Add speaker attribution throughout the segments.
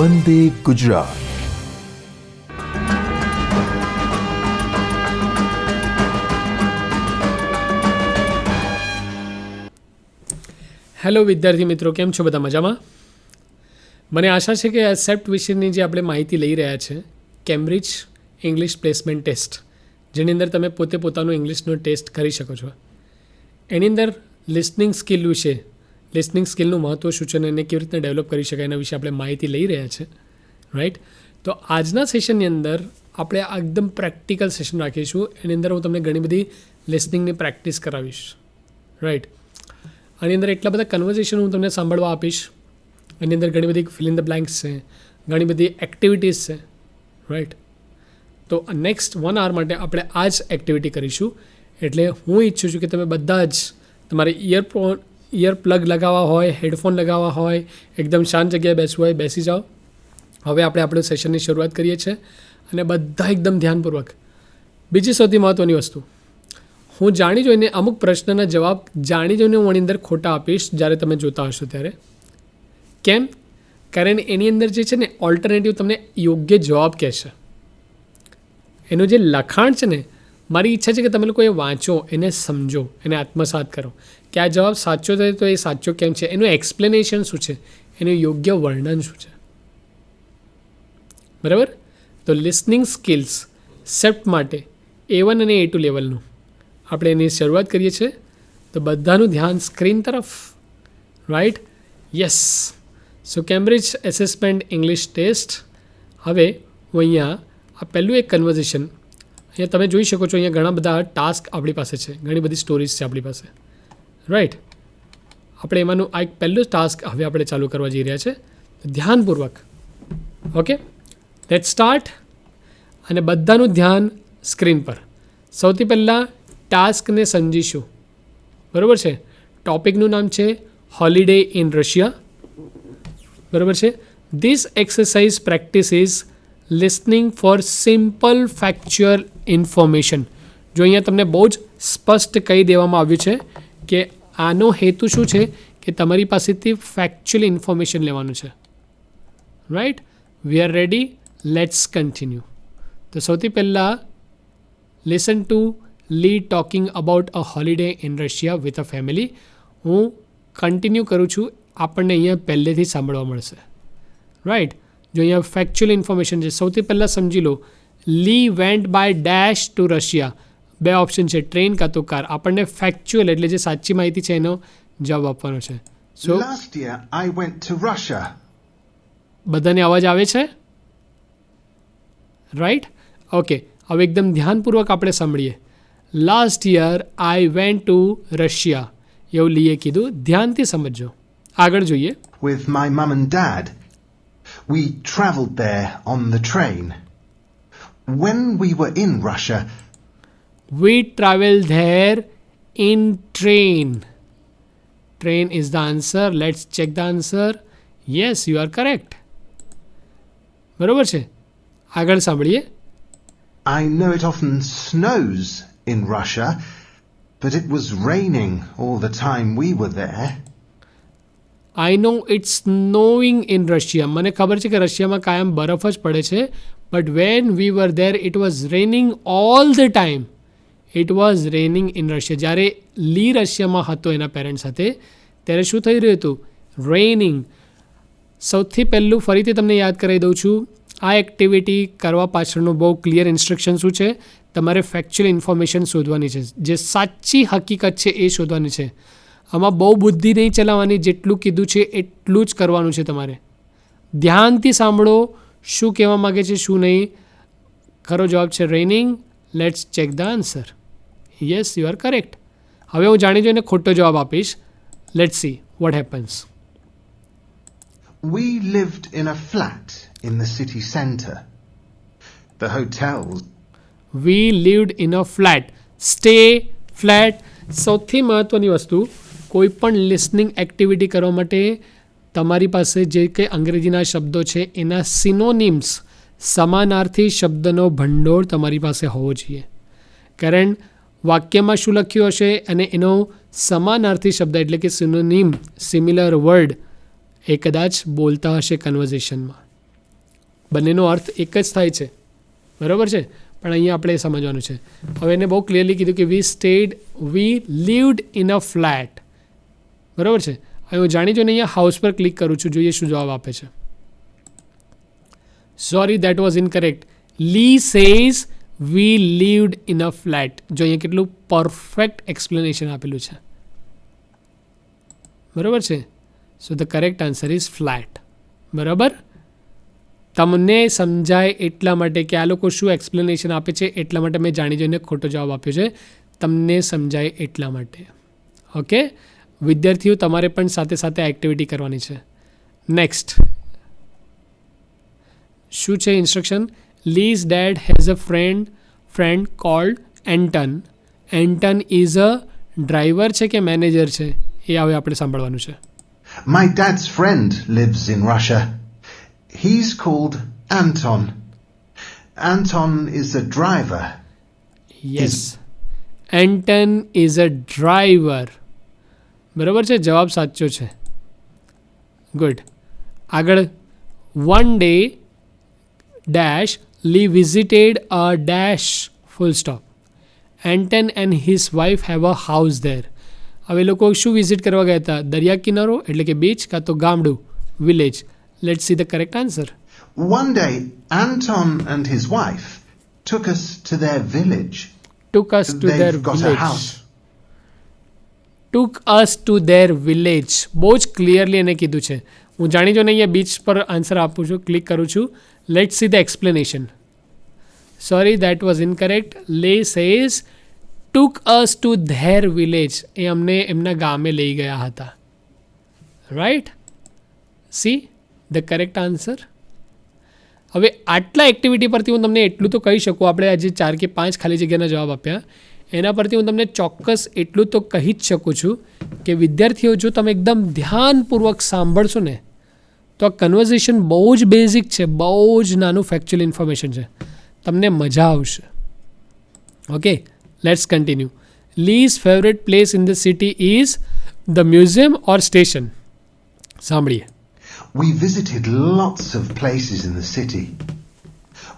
Speaker 1: Vande Gujarat.
Speaker 2: Hello વિદ્યાર્થી મિત્રો, કેમ છો? બધા મજામાં? મને આશા છે કે આ સેપ્ટ વિશેની જે આપણે માહિતી લઈ રહ્યા છે, કેમ્બ્રિજ ઇંગ્લિશ પ્લેસમેન્ટ ટેસ્ટ, જેની અંદર તમે પોતે પોતાનું ઇંગ્લિશનો ટેસ્ટ કરી શકો છો, એની અંદર લિસનિંગ સ્કિલ વિશે, લિસનિંગ સ્કિલનું મહત્ત્વ શું છે અને એને કેવી રીતે ડેવલપ કરી શકાય એના વિશે આપણે માહિતી લઈ રહ્યા છે, રાઈટ? તો આજના સેશનની અંદર આપણે એકદમ પ્રેક્ટિકલ સેશન રાખીશું. એની અંદર હું તમને ઘણી બધી લિસનિંગની પ્રેક્ટિસ કરાવીશ, રાઈટ? આની અંદર એટલા બધા કન્વર્ઝેશન હું તમને સાંભળવા આપીશ. એની અંદર ઘણી બધી ફિલ ઇન ધ બ્લેન્ક્સ છે, ઘણી બધી એક્ટિવિટીઝ છે, રાઈટ? તો નેક્સ્ટ 1 hour માટે આપણે આ જ એક્ટિવિટી કરીશું. એટલે હું ઈચ્છું છું કે તમે બધા જ તમારે ઇયર પ્લગ લગાવવા હોય, હેડફોન લગાવવા હોય, એકદમ શાંત જગ્યાએ બેસવું હોય, બેસી જાઓ. હવે આપણે આપણું સેશનની શરૂઆત કરીએ છીએ અને બધા એકદમ ધ્યાનપૂર્વક. બીજી સૌથી મહત્ત્વની વસ્તુ, હું જાણી જોઈને અમુક પ્રશ્નના જવાબ જાણી જોઈને હું એની અંદર ખોટા આપીશ જ્યારે તમે જોતા હશો ત્યારે. કેમ? કારણ એની અંદર જે છે ને ઓલ્ટરનેટિવ તમને યોગ્ય જવાબ કહેશે. એનું જે લખાણ છે ને, મારી ઈચ્છા છે કે તમે લોકો એ વાંચો, એને સમજો, એને આત્મસાત કરો કે આ જવાબ સાચો થાય તો એ સાચો કેમ છે, એનું એક્સપ્લેનેશન શું છે, એનું યોગ્ય વર્ણન શું છે, બરાબર? તો લિસનિંગ સ્કિલ્સ સેપ્ટ માટે A1 અને A2 લેવલનું આપણે એની શરૂઆત કરીએ છીએ. તો બધાનું ધ્યાન સ્ક્રીન તરફ, રાઈટ? યસ. સો કેમ્બ્રિજ એસેસમેન્ટ ઇંગ્લિશ ટેસ્ટ. હવે હું અહીંયા આ પહેલું એક કન્વર્ઝેશન અહીંયા તમે જોઈ શકો છો. અહીંયા ઘણા બધા ટાસ્ક આપણી પાસે છે, ઘણી બધી સ્ટોરીઝ છે આપણી પાસે, રાઈટ? આપણે એમાંનું આ એક પહેલું ટાસ્ક હવે આપણે ચાલુ કરવા જઈ રહ્યા છે. ધ્યાનપૂર્વક, ઓકે, લેટ્સ સ્ટાર્ટ. અને બધાનું ધ્યાન સ્ક્રીન પર. સૌથી પહેલાં ટાસ્કને સમજીશું, બરાબર છે? ટોપિકનું નામ છે હોલિડે ઇન રશિયા, બરાબર છે? This exercise practice is listening for simple factual information. જો અહીંયા તમને બહુ જ સ્પષ્ટ કહી દેવામાં આવ્યું છે કે આનો હેતુ શું છે કે તમારી પાસેથી ફેક્ચ્યુઅલ ઇન્ફોર્મેશન લેવાનું છે, right? We are ready, let's continue. તો સૌથી પહેલાં લિસન ટુ લી talking about a Holiday Inn Russia with a family. હું કન્ટિન્યુ કરું છું, આપણને અહીંયા પહેલેથી સાંભળવા મળશે, રાઈટ? જો અહીંયા ફેક્ચ્યુઅલ ઇન્ફોર્મેશન છે, સૌથી પહેલાં સમજી લો. Lee went by dash to Russia. 2 option છે, ટ્રેન કાં તો કાર. આપણને ફેક્ચ્યુઅલ એટલે જે સાચી માહિતી છે એનો જવાબ આપવાનો છે. સો
Speaker 3: Last year I went to Russia.
Speaker 2: બધાને અવાજ આવે છે, રાઈટ? ઓકે, હવે એકદમ ધ્યાનપૂર્વક આપણે સાંભળીએ. Last year I went to Russia, એવું લીએ કીધું. ધ્યાનથી સમજો. આગળ જોઈએ.
Speaker 3: With my mum and dad. We travelled there on the train. When we were in Russia,
Speaker 2: We traveled there in train. Train is the answer. Let's check the answer. Yes, you are correct. બરોબર છે? આગળ સાંભળીએ.
Speaker 3: I know it often snows in Russia, but it was raining all the time we were there.
Speaker 2: I know it's snowing in Russia. મને ખબર છે કે રશિયામાં કાયમ બરફ જ પડે છે. But when we were there, it was raining all the time. It was raining in Russia. જ્યારે લી રશિયામાં હતો એના પેરેન્ટ્સ સાથે, ત્યારે શું થઈ રહ્યું હતું? રેઇનિંગ. સૌથી પહેલું ફરીથી તમને યાદ કરાવી દઉં છું. આ એક્ટિવિટી કરવા પાછળનું બહુ ક્લિયર ઇન્સ્ટ્રક્શન શું છે? તમારે ફેક્ચ્યુઅલ ઇન્ફોર્મેશન શોધવાની છે, જે સાચી હકીકત છે એ શોધવાની છે. આમાં બહુ બુદ્ધિ નહીં ચલાવવાની, જેટલું કીધું છે એટલું જ કરવાનું છે તમારે. ધ્યાનથી સાંભળો શું કહેવા માગે છે, શું નહીં. ખરો જવાબ છે રેઇનિંગ. Let's check the answer. Yes, you are correct. હવે હું જાણી જોઈને ખોટો જવાબ આપીશ. Let's see what happens.
Speaker 3: We lived in a flat in the city centre. The hotels.
Speaker 2: We lived in a flat. Stay flat. સૌથી મહત્ત્વની વસ્તુ, કોઈ પણ લિસનિંગ એક્ટિવિટી કરવા માટે તમારી પાસે જે કંઈ અંગ્રેજીના શબ્દો છે એના સિનોનિમ્સ, સમાનાર્થી શબ્દનો ભંડોળ તમારી પાસે હોવો જોઈએ. કારણ વાક્યમાં શું લખ્યું હશે અને એનો સમાનાર્થી શબ્દ એટલે કે સિનોનિમ, સિમિલર વર્ડ એ કદાચ બોલતા હશે કન્વર્ઝેશનમાં. બંનેનો અર્થ એક જ થાય છે, બરાબર છે, પણ અહીંયા આપણે એ સમજવાનું છે. હવે એને બહુ ક્લિયરલી કીધું કે વી લીવડ ઇન અ ફ્લેટ, બરાબર છે. હવે હું જાણી જોઈને અહીંયા હાઉસ પર ક્લિક કરું છું, જોઈએ શું જવાબ આપે છે. Sorry, that was incorrect. Lee says we lived in a flat. જો અહીંયા કેટલું પરફેક્ટ એક્સપ્લેનેશન આપેલું છે, બરાબર છે. So the correct answer is flat. બરાબર, તમને સમજાય એટલા માટે કે આ લોકો શું એક્સપ્લેનેશન આપે છે એટલા માટે મેં જાણી જોઈને ખોટો જવાબ આપ્યો છે, તમને સમજાય એટલા માટે. ઓકે વિદ્યાર્થીઓ, તમારે પણ સાથે સાથે એક્ટિવિટી કરવાની છે. નેક્સ્ટ શું છે instruction? Lee's dad has a friend called Anton. Anton is a driver છે કે મેનેજર છે એ હવે આપણે સાંભળવાનું છે.
Speaker 3: My dad's friend lives in Russia. He's called Anton. Anton is a driver.
Speaker 2: Yes, Anton is a driver. બરાબર છે, જવાબ સાચો છે. ગુડ. આગળ, one day dash Lee visited a dash full stop. Anton and his wife have a house there. હવે લોકો શું visit કરવા ગયા હતા? દરિયા કિનારો એટલે કે બીચ, કાં તો ગામડું village. Let's see the correct answer.
Speaker 3: One day, Anton and his wife took us to their village.
Speaker 2: Took us to there
Speaker 3: They've got a
Speaker 2: village.
Speaker 3: house.
Speaker 2: Took us to their village. બહુ જ clearly એને કીધું છે. હું જાણી જોઈને અહીંયા beach પર આન્સર આપું છું, ક્લિક કરું છું. Let's see the explanation. Sorry, that was incorrect. Lee says took us to their village. એ અમને એમના ગામે લઈ ગયા હતા. Right, see the correct answer. હવે આટલા એક્ટિવિટી પરથી હું તમને એટલું તો કહી શકું, આપણે આજે 4 કે 5 ખાલી જગ્યાના જવાબ આપ્યા, એના પરથી હું તમને ચોક્કસ એટલું તો કહી જ શકું છું કે વિદ્યાર્થીઓ, જો તમે એકદમ ધ્યાનપૂર્વક સાંભળશો ને તો આ કન્વર્ઝેશન બહુ જ બેઝિક છે, બહુ જ નાનું ફેક્ચ્યુઅલ ઇન્ફોર્મેશન છે, તમને મજા આવશે. Okay, let's continue. Lease favourite place in the city is the museum or station. સાંભળીએ.
Speaker 3: We visited lots of places in the city.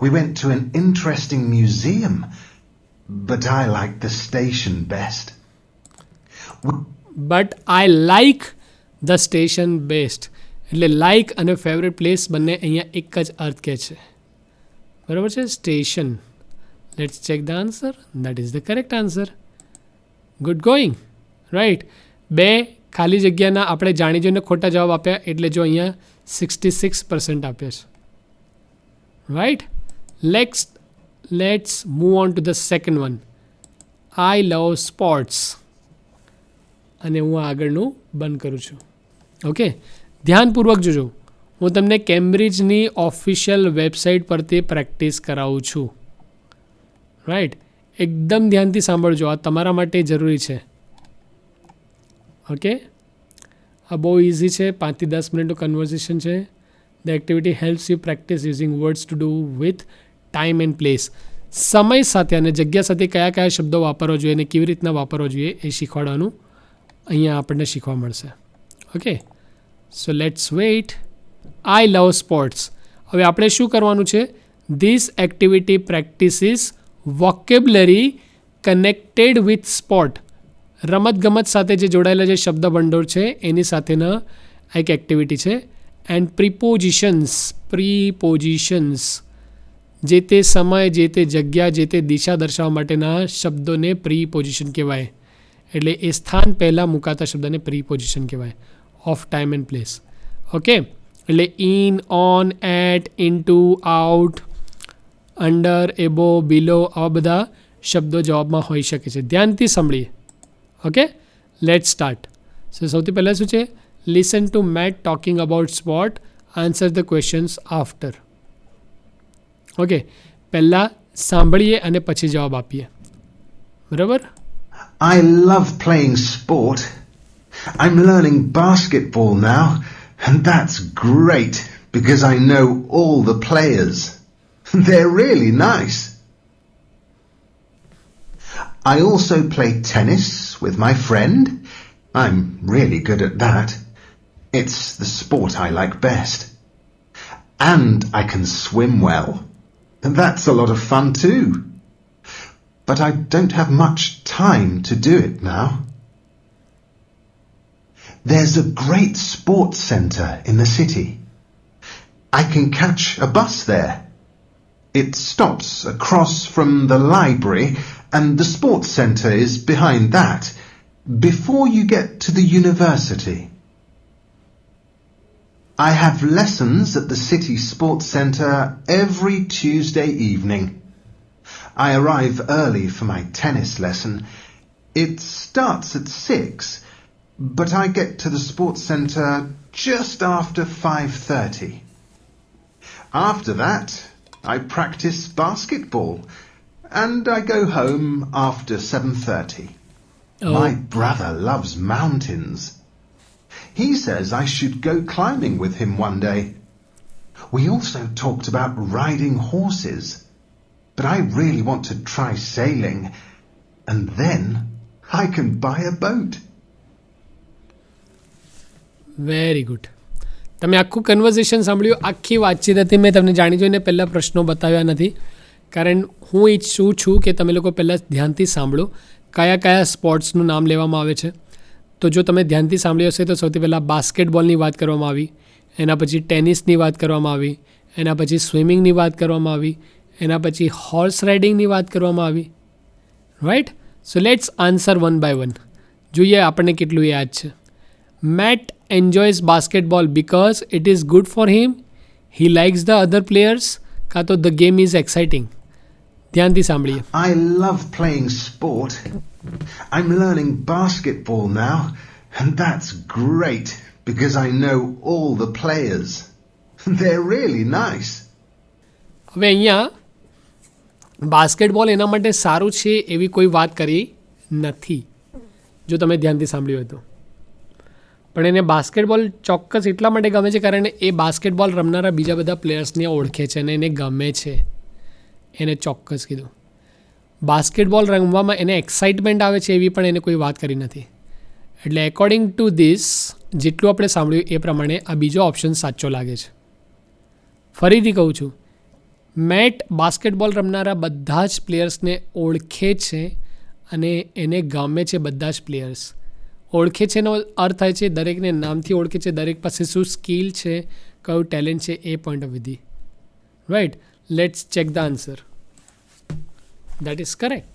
Speaker 3: We went to an interesting museum, but I liked the station best.
Speaker 2: But I like the station best. એટલે like અને favourite place બંને અહીંયા એક જ અર્થ કહે છે, બરાબર છે. Station. Let's check the answer. That is the correct answer. Good going. Right, 2 ખાલી જગ્યાના આપણે જાણી જોઈને ખોટા જવાબ આપ્યા, એટલે જો અહીંયા 66% આપ્યા છે. Right, let's move on to the second one. I love sports. અને હું આગળનું બંધ કરું છું. ઓકે, ધ્યાનપૂર્વક જોજો. હું તમને કેમ્બ્રિજની ઓફિશિયલ વેબસાઇટ પરથી પ્રેક્ટિસ કરાવું છું. રાઈટ, એકદમ ધ્યાનથી સાંભળજો, આ તમારા માટે જરૂરી છે. ઓકે, આ બહુ ઇઝી છે, 5 થી 10 મિનિટનું કન્વર્ઝેશન છે. The activity helps you practice using words to do with time and place. સમય સાથે અને જગ્યા સાથે કયા કયા શબ્દો વાપરવા જોઈએ અને કેવી રીતના વાપરવા જોઈએ એ શીખવાડવાનું અહીંયા આપણને શીખવા મળશે. Okay, so let's wait. I love sports. હવે આપણે શું કરવાનું છે? This activity practises vocabulary connected with sport. રમતગમત સાથે જે જોડાયેલા જે શબ્દ ભંડોળ છે એની સાથેના એક એક્ટિવિટી છે. એન્ડ પ્રિપોઝિશન્સ જે તે સમય, જે તે જગ્યા, જે તે દિશા દર્શાવવા માટેના શબ્દોને પ્રિપોઝિશન કહેવાય. એટલે એ સ્થાન પહેલાં મુકાતા શબ્દને પ્રિપોઝિશન કહેવાય of time and place. Okay, એટલે in, on, at, into, out, under, above, below, આવા બધા શબ્દો જવાબમાં હોઈ શકે છે. ધ્યાનથી સાંભળીએ. Okay, let's start. સો સૌથી પહેલાં શું છે? Listen to Matt talking about sport, answer the questions after. Okay, પહેલાં સાંભળીએ અને પછી જવાબ આપીએ. બરાબર?
Speaker 3: I love playing sport. I'm learning basketball now, and that's great because I know all the players. They're really nice. I also play tennis with my friend. I'm really good at that. It's the sport I like best. And I can swim well. And that's a lot of fun too. But I don't have much time to do it now. There's a great sports centre in the city. I can catch a bus there. It stops across from the library and the sports centre is behind that, before you get to the university. I have lessons at the city sports centre every Tuesday evening. I arrive early for my tennis lesson. It starts at 6, but I get to the sports centre just after 5:30. After that, I practice basketball and I go home after 7:30. My brother loves mountains. He says I should go climbing with him one day. We also talked about riding horses, but I really want to try sailing, and then I can buy a boat.
Speaker 2: Very good. તમે આખું conversion સાંભળ્યું, આખી વાતચીત હતી. મેં તમને જાણી જોઈને પહેલાં પ્રશ્નો બતાવ્યા નથી, કારણ હું ઈચ્છું છું કે તમે લોકો પહેલાં ધ્યાનથી સાંભળો કયા કયા સ્પોર્ટ્સનું નામ લેવામાં આવે છે. તો જો તમે ધ્યાનથી સાંભળ્યું હશે તો સૌથી પહેલાં બાસ્કેટબોલની વાત કરવામાં આવી, એના પછી ટેનિસની વાત કરવામાં આવી, એના પછી સ્વિમિંગની વાત કરવામાં આવી, એના પછી હોર્સ રાઇડિંગની વાત કરવામાં આવી. Right. So let's answer one by one. જોઈએ આપણને કેટલું યાદ છે. Matt enjoys basketball because it is good for him, he likes the other players, કાં તો the game is exciting. ધ્યાનથી સાંભળીએ.
Speaker 3: I love playing sport. I'm learning basketball now, and that's great because I know all the players. They're really nice.
Speaker 2: હવે અહીંયા basketball એના માટે સારું છે એવી કોઈ વાત કરી નથી, જો તમે ધ્યાનથી સાંભળ્યું હોય તો. પણ એને બાસ્કેટબોલ ચોક્કસ એટલા માટે ગમે છે કારણ એ બાસ્કેટબોલ રમનારા બીજા બધા પ્લેયર્સને ઓળખે છે અને એને ગમે છે. એને ચોક્કસ કીધું. બાસ્કેટબોલ રમવામાં એને એક્સાઇટમેન્ટ આવે છે એવી પણ એને કોઈ વાત કરી નથી. એટલે એકોર્ડિંગ ટુ ધીસ જેટલું આપણે સાંભળ્યું એ પ્રમાણે આ બીજો ઓપ્શન સાચો લાગે છે. ફરીથી કહું છું, મેટ બાસ્કેટબોલ રમનારા બધા જ પ્લેયર્સને ઓળખે છે અને એને ગમે છે બધા જ પ્લેયર્સ. ઓળખે છે એનો અર્થ થાય છે દરેકને નામથી ઓળખે છે, દરેક પાસે શું સ્કિલ છે, કયું ટેલેન્ટ છે એ પોઈન્ટ ઓફ વ્યૂથી. Right. Let's check the answer. That is correct.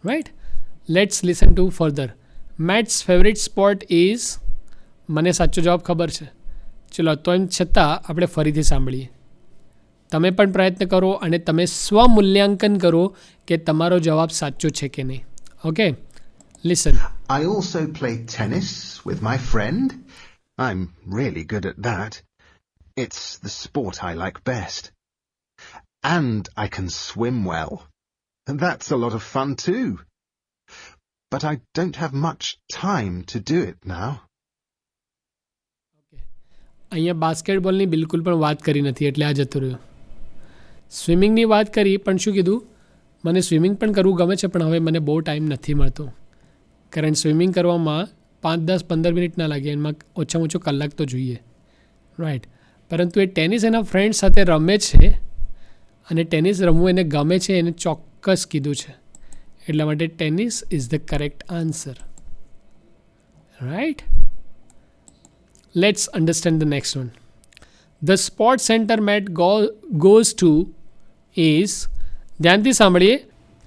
Speaker 2: Right. Let's listen to further. Matt's favourite sport is, મને સાચો જવાબ ખબર છે. ચલો તો એમ છતાં આપણે ફરીથી સાંભળીએ. તમે પણ પ્રયત્ન કરો અને તમે સ્વમૂલ્યાંકન કરો કે તમારો જવાબ સાચો છે કે નહીં. Okay, listen.
Speaker 3: I also play tennis with my friend. I'm really good at that. It's the sport I like best. And I can swim well. And that's a lot of fun too. But I don't have much time to do it now.
Speaker 2: અહીંયા બાસ્કેટબોલની બિલકુલ પણ વાત કરી નથી એટલે આ જતું રહ્યું. સ્વિમિંગની વાત કરી પણ શું કીધું, મને સ્વિમિંગ પણ કરવું ગમે છે પણ હવે મને બહુ ટાઈમ નથી મળતો, કારણ સ્વિમિંગ કરવામાં 5, 10, 15 મિનિટ ના લાગે, એમાં ઓછામાં ઓછો કલાક તો જોઈએ. રાઈટ. પરંતુ એ ટેનિસ એના ફ્રેન્ડ સાથે રમે છે અને ટેનિસ રમવું એને ગમે છે, એને ચોક્કસ કીધું છે. એટલા માટે tennis is the correct answer. Right. Let's understand the next one. The sport centre Matt goes to is, ધ્યાનથી સાંભળીએ.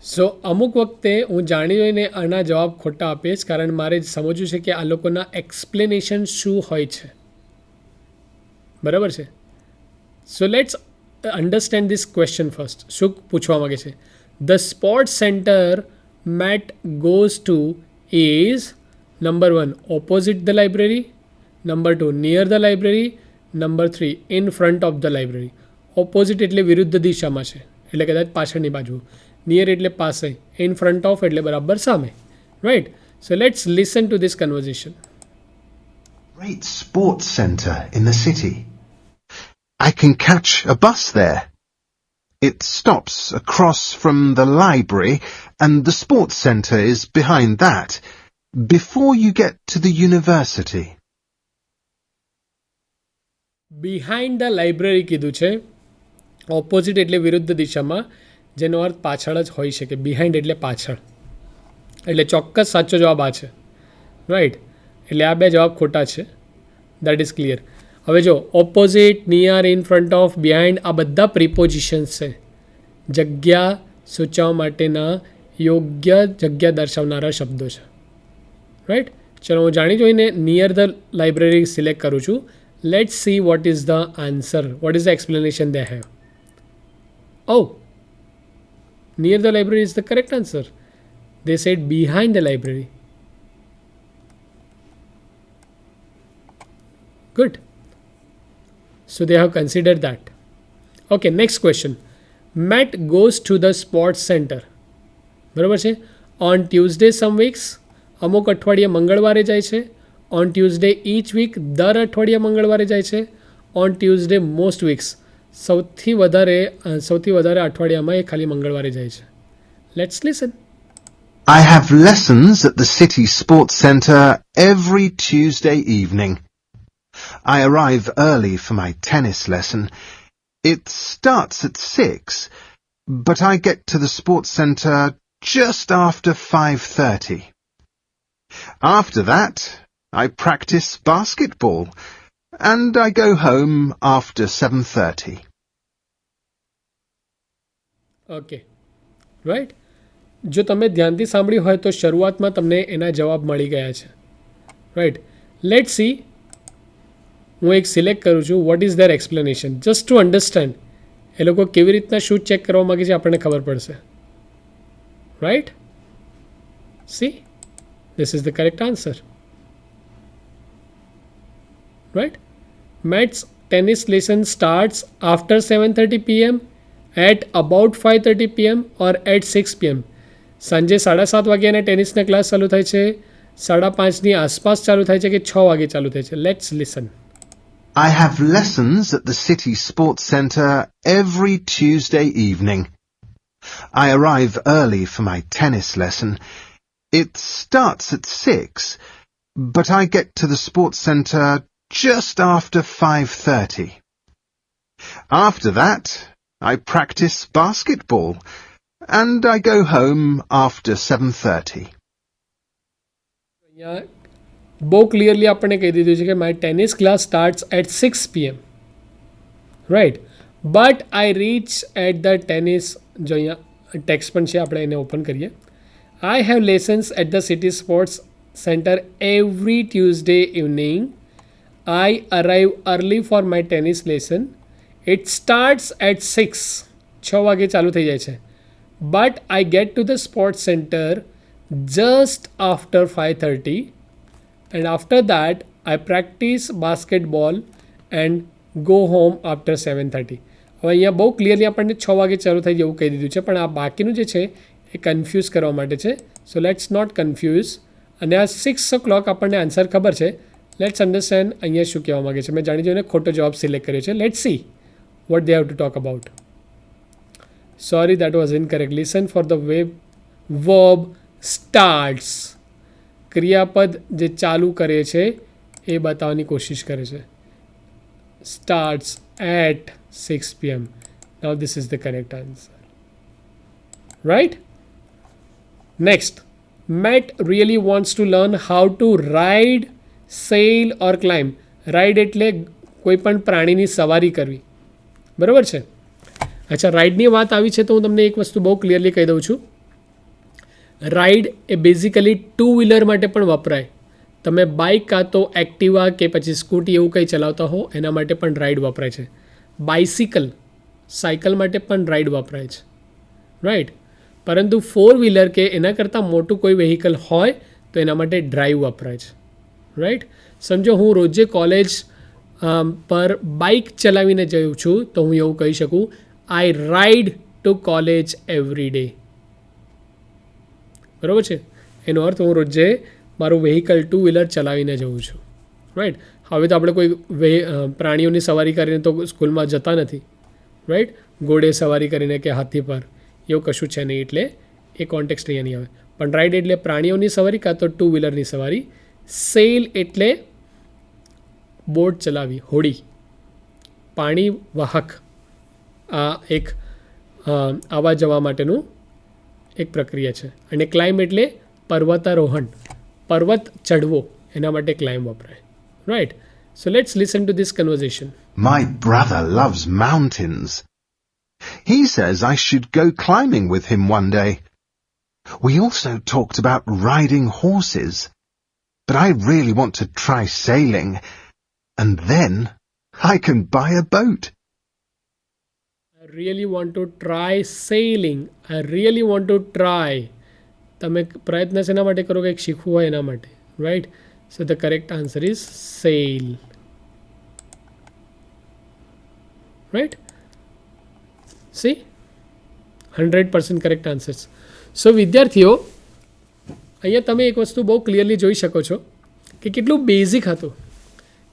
Speaker 2: સો અમુક વખતે હું જાણી જોઈને આના જવાબ ખોટા આપીશ, કારણ મારે સમજવું છે કે આ લોકોના એક્સપ્લેનેશન શું હોય છે. બરાબર છે. So let's understand this question first. શું પૂછવા માગે છે? The sport centre Matt goes to is, number 1 opposite the library, number 2 near the library, number 3 in front of the library. Opposite એટલે વિરુદ્ધ દિશામાં છે, એટલે કદાચ પાછળની બાજુ. નિયર એટલે પાસે, ઇન ફ્રન્ટ ઓફ એટલે બરાબર સામે. Right. So let's listen two this conversion.
Speaker 3: Great sports centre in the city. I can catch a bus there. It stops across from the library and the sports centre is behind that, before you get to the university.
Speaker 2: Behind the library કીધું છે, opposite એટલે વિરુદ્ધ દિશામાં, જેનો અર્થ પાછળ જ હોઈ શકે. બિહાઇન્ડ એટલે પાછળ, એટલે ચોક્કસ સાચો જવાબ આ છે. રાઈટ, એટલે આ બે જવાબ ખોટા છે. That is clear. હવે જો opposite, near, in front of, behind આ બધા પ્રિપોઝિશન્સ છે, જગ્યા સૂચવવા માટેના યોગ્ય જગ્યા દર્શાવનારા શબ્દો છે. રાઈટ, ચલો હું જાણી જોઈને નિયર ધ લાઇબ્રેરી સિલેક્ટ કરું છું. Let's see what is the answer, what is the explanation they have. Oh, near the library is the correct answer. They said behind the library. Good. So they have considered that. Okay, next question. Matt goes to the sports center. બરાબર છે. On Tuesday some weeks, અમુક અઠવાડિયે મંગળવારે જાય છે. On Tuesday each week, દર અઠવાડિયે મંગળવારે જાય છે. On Tuesday most weeks, સૌથી વધારે અઠવાડિયામાં એ ખાલી મંગળવારે જાય છે. Let's listen.
Speaker 3: I have lessons at the city sports centre every Tuesday evening. I arrive early for my tennis lesson. It starts at 6, but I get to the sports centre just after 5:30. After that, I practice basketball, and I go home after 7:30.
Speaker 2: Okay, right. જો તમે ધ્યાનથી સાંભળ્યું હોય તો શરૂઆતમાં તમને એના જવાબ મળી ગયા છે. Right, let see. હું એક સિલેક્ટ કરું છું. What is there explanation, just to understand એ લોકો કેવી રીતના શું ચેક કરવા માગે છે આપણને ખબર પડશે. Right, C, this is the correct answer. Right, Matt's tennis lesson starts after 7:30 p.m. at about 5:30 p.m. or at 6 p.m. સાંજે 7:30 વાગ્યાના ટેનિસના ક્લાસ ચાલુ થાય છે, 5:30ની આસપાસ ચાલુ થાય છે કે 6 વાગે ચાલુ થાય છે. Let's listen.
Speaker 3: I have lessons at the city sports centre every Tuesday evening. I arrive early for my tennis lesson. It starts at 6, but I get to the sports centre just after 5:30. After that, I practice basketball, and I go home after 7:30.
Speaker 2: અહીંયા બહુ clearly આપણને કહી દીધું છે કે my tennis class starts at 6 p.m. Right, but I reach at the tennis. જો અહીંયા text પણ છે, આપણે એને ઓપન કરીએ. I have lessons at the city sports centre every Tuesday evening. I arrive early for my tennis lesson. It starts at 6. 6 વાગે ચાલુ થઈ જાય છે. But I get to the sports center just after 5:30. And after that, I practice basketball and go home after 7:30. હવે અહીંયા બહુ clearly આપણને 6 વાગે ચાલુ થઈ જાય એવું કહી દીધું છે, પણ આ બાકીનું જે છે એ કન્ફ્યુઝ કરવા માટે છે. So let's not confuse. અને આ 6 o'clock આપણને આન્સર ખબર છે. લેટ્સ અન્ડરસ્ટેન્ડ અહીંયા શું કહેવા માગે છે. મેં જાણી જોઈને ખોટો જવાબ સિલેક્ટ કર્યો છે. Let's see what they have to talk about. Sorry, that was incorrect. Listen for the verb starts. ક્રિયાપદ જે ચાલુ કરે છે એ બતાવવાની કોશિશ કરે છે. Starts at 6 p.m. Now this is the correct answer. Right? Next, Matt really wants to learn how to ride, cell or climb. Ride એટલે કોઈ પણ પ્રાણીની સવારી કરવી. બરાબર છે. અચ્છા, રાઇડની વાત આવી છે તો હું તમને એક વસ્તુ બહુ ક્લિયરલી કહી દઉં છું. રાઇડ એ બેઝિકલી 2 વ્હીલર માટે પણ વપરાય. તમે બાઇક કાં તો એક્ટિવા કે પછી સ્કૂટી એવું કંઈ ચલાવતા હો એના માટે પણ રાઇડ વપરાય છે. બાઇસિકલ, સાયકલ માટે પણ રાઇડ વપરાય છે. રાઇટ, પરંતુ 4 વ્હીલર કે એના કરતાં મોટું કોઈ વેહિકલ હોય તો એના માટે ડ્રાઈવ વપરાય છે. રાઈટ, સમજો હું રોજે કોલેજ પર બાઇક ચલાવીને જઉં છું તો હું એવું કહી શકું, I ride to college every day. બરાબર છે. એનો અર્થ હું રોજે મારું વેહિકલ 2 વ્હીલર ચલાવીને જઉં છું. રાઈટ, હવે તો આપણે કોઈ પ્રાણીઓની સવારી કરીને તો સ્કૂલમાં જતા નથી. રાઈટ, ઘોડે સવારી કરીને કે હાથી પર એવું કશું છે નહીં, એટલે એ કોન્ટેક્સ્ટ અહીંયા નહીં આવે. પણ રાઇડ એટલે પ્રાણીઓની સવારી કાં તો 2 વ્હીલરની સવારી. સેલ એટલે બોટ ચલાવી, હોડી. પાણી વાહક આ એક આવવા જવા માટેનું એક પ્રક્રિયા છે. અને ક્લાઇમ્બ એટલે પર્વતારોહણ, પર્વત ચઢવો, એના માટે ક્લાઇમ્બ વપરાય. Right. So let's listen two this conversion.
Speaker 3: My brother loves mountains. He says I should go climbing with him one day. We also talked about riding horses. But I really want to try sailing. And then I can buy a boat.
Speaker 2: I really want to try sailing. I really want to try. તમે પ્રયત્ન શેના માટે કરો? કંઈક શીખવું હોય એના માટે. Right. So the correct answer is sale. Right. See 100% correct answers. So વિદ્યાર્થીઓ, અહીંયા તમે એક વસ્તુ બહુ ક્લિયરલી જોઈ શકો છો કે કેટલું બેઝિક હતું,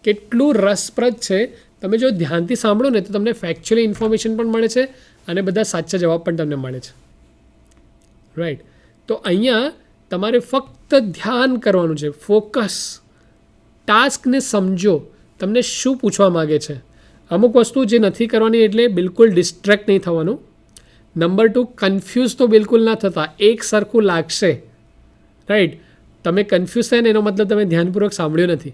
Speaker 2: કેટલું રસપ્રદ છે. તમે જો ધ્યાનથી સાંભળો ને તો તમને ફેક્ચ્યુઅલી ઇન્ફોર્મેશન પણ મળે છે અને બધા સાચા જવાબ પણ તમને મળે છે. રાઈટ. તો અહીંયા તમારે ફક્ત ધ્યાન કરવાનું છે, ફોકસ. ટાસ્કને સમજો, તમને શું પૂછવા માગે છે. અમુક વસ્તુ જે નથી કરવાની એટલે બિલકુલ ડિસ્ટ્રેક્ટ નહીં થવાનું. નંબર 2, કન્ફ્યુઝ તો બિલકુલ ના થતા. એક સરખું લાગશે. રાઈટ. તમે કન્ફ્યુઝ થાય ને એનો મતલબ તમે ધ્યાનપૂર્વક સાંભળ્યું નથી.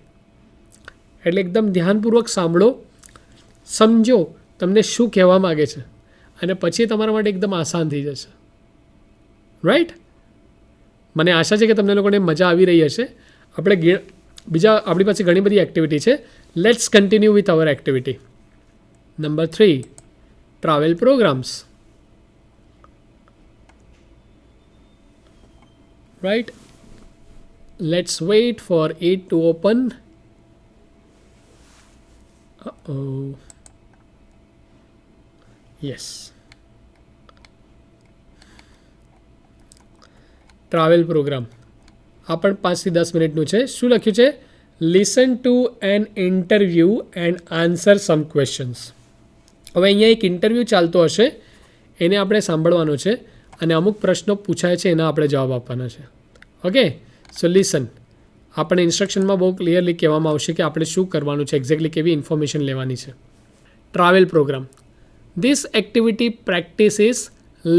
Speaker 2: એટલે એકદમ ધ્યાનપૂર્વક સાંભળો, સમજો તમને શું કહેવા માગે છે, અને પછી તમારા માટે એકદમ આસાન થઈ જશે. રાઈટ. મને આશા છે કે તમને લોકોને મજા આવી રહી હશે. આપણી પાસે ઘણી બધી એક્ટિવિટી છે. Let's continue with our activity. Number 3, travel programmes. Right, let's wait for it to open. Yes, travel programme આ પણ 5 થી 10 મિનિટનું છે. શું લખ્યું છે? Listen to an interview and answer some questions. હવે અહીંયા એક ઇન્ટરવ્યૂ ચાલતો હશે, એને આપણે સાંભળવાનો છે અને અમુક પ્રશ્નો પૂછાય છે, એના આપણે જવાબ આપવાના છે. ઓકે. સો લિસન. આપણે ઇન્સ્ટ્રક્શનમાં બહુ ક્લિયરલી કહેવામાં આવશે કે આપણે શું કરવાનું છે, એક્ઝેક્ટલી કેવી ઇન્ફોર્મેશન લેવાની છે. Travel programme. This activity practises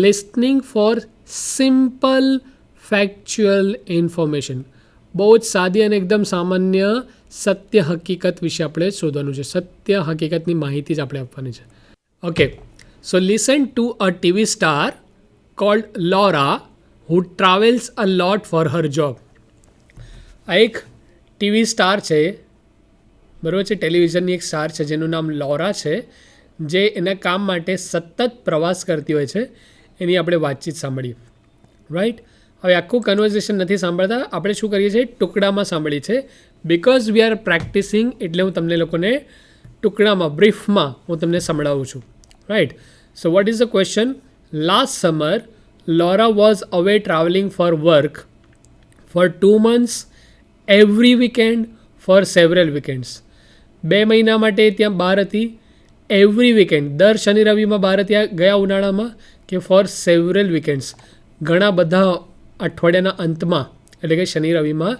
Speaker 2: listening for simple factual information. બહુ જ સાદી અને એકદમ સામાન્ય સત્ય હકીકત વિશે આપણે શોધવાનું છે. સત્ય હકીકતની માહિતી જ આપણે આપવાની છે. Okay. So listen to a TV star called Laura who travels a lot for her job. આ એક ટીવી સ્ટાર છે, બરાબર છે, ટેલિવિઝનની એક સ્ટાર છે જેનું નામ લોરા છે, જે એના કામ માટે સતત પ્રવાસ કરતી હોય છે. એની આપણે વાતચીત સાંભળીએ. રાઈટ. હવે આખું કન્વર્ઝેશન નથી સાંભળતા, આપણે શું કરીએ છીએ? ટુકડામાં સાંભળીએ છીએ. બિકોઝ વી આર પ્રેક્ટિસિંગ એટલે હું તમને લોકોને ટુકડામાં, બ્રીફમાં હું તમને સંભળાવું છું. Right. So what is the question? Last summer, Laura was away traveling for work for 2 months, every weekend, for several weekends. 2 મહિના માટે ત્યાં બહાર હતી, એવરી વીકેન્ડ, દર શનિ રવિમાં બહાર ત્યાં ગયા ઉનાળામાં, કે ફોર સેવરલ વીકેન્ડ્સ, ઘણા બધા અઠવાડિયાના અંતમાં, એટલે કે શનિ રવિમાં,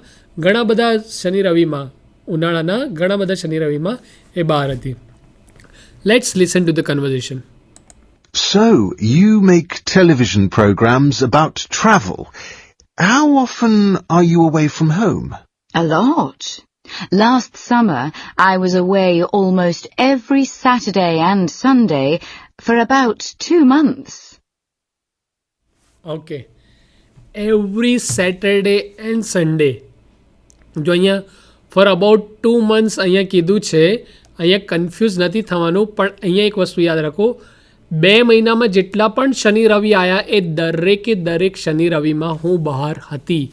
Speaker 2: ઘણા બધા શનિ રવિમાં, ઉનાળાના ઘણા બધા શનિ રવિમાં એ બહાર હતી. Let's listen to the conversation.
Speaker 3: So, you make television programs about travel. How often are you away from home?
Speaker 1: A lot. Last summer, I was away almost every Saturday and Sunday for about 2 months.
Speaker 2: Okay. Every Saturday and Sunday. જો અહીંયા for about 2 months અહીંયા કીધું છે, અહીંયા confuse નથી થવાનું, પણ અહીંયા એક વસ્તુ યાદ રાખો, 2 મહિનામાં જેટલા પણ શનિ રવિ આવ્યા એ દરેકે દરેક શનિ રવિમાં હું બહાર હતી.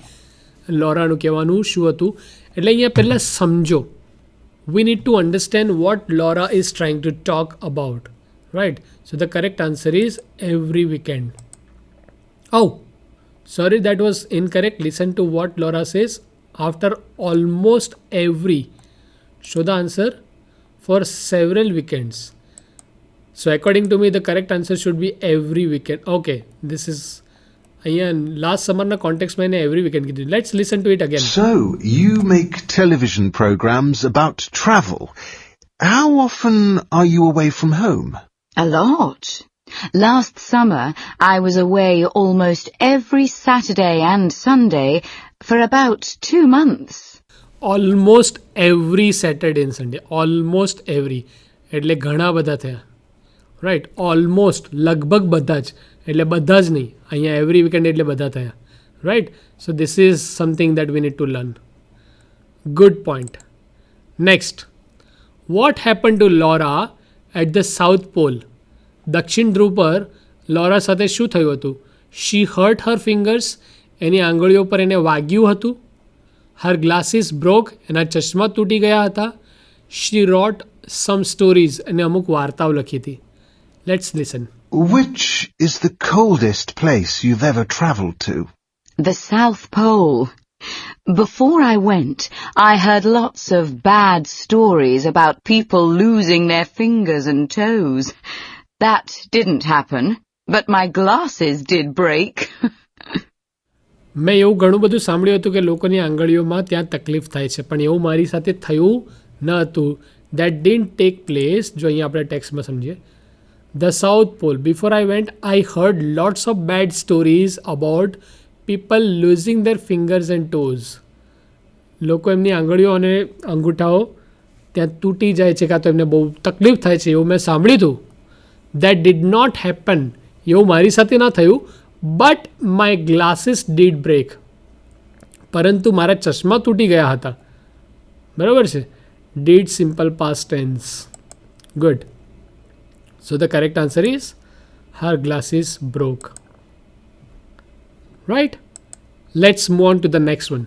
Speaker 2: લોરાનું કહેવાનું શું હતું? એટલે અહીંયા પહેલાં સમજો. વી need to understand what LoRa is trying to talk about. Right. So the correct answer is every weekend. Oh, sorry, that was incorrect. Listen to what Laura says. After almost every. Show the answer for several weekends. So according to me, the correct answer should be every weekend. Okay, this is last summer na context mein every weekend. Let's listen to it again.
Speaker 3: So, you make television programs about travel. How often are you away from home?
Speaker 1: A lot. Last summer, I was away almost every Saturday and Sunday for about 2 months.
Speaker 2: Almost every Saturday and Sunday, almost every એટલે ઘણા બધા થયા, right. Almost લગભગ બધા જ એટલે બધા જ નહીં, અહીંયા એવરી વીકેન્ડ એટલે બધા થયા, right. So this is something that we need to learn. Good point. Next, what happen to Laura at the South Pole? દક્ષિણ ધ્રુવ પર લોરા સાથે શું થયું હતું? શી હર્ટ હર ફિંગર્સ, એની આંગળીઓ પર એને વાગ્યું હતું. હર ગ્લાસીસ બ્રોક, એના ચશ્મા તૂટી ગયા હતા. શી રોટ સમ સ્ટોરીઝ, અને અમુક વાર્તાઓ લખી હતી. Let's listen.
Speaker 3: Which is the coldest place you've ever travelled to?
Speaker 1: The South Pole. Before I went, I heard lots of bad stories about people losing their fingers and toes. That didn't happen, but my glasses did break.
Speaker 2: મેં એવું ઘણું બધું સાંભળ્યું હતું કે લોકોની આંગળીઓમાં ત્યાં તકલીફ થાય છે, પણ એવું મારી સાથે થયું ન હતું. That didn't take place. જો અહીંયા આપણે ટેક્સ્ટમાં સમજીએ. The South Pole. Before I went I heard lots of bad stories about people losing their fingers and toes. લોકો એમની આંગળીઓ અને અંગૂઠાઓ ત્યાં તૂટી જાય છે, કાં તો એમને બહુ તકલીફ થાય છે, એવું મેં સાંભળ્યું હતું. That did not happen. એવું મારી સાથે ના થયું. But my glasses did break. પરંતુ મારા ચશ્મા તૂટી ગયા હતા. બરાબર છે. Did simple past tense. Good. So the correct answer is her glasses broke. Right. Let's move on to the next one.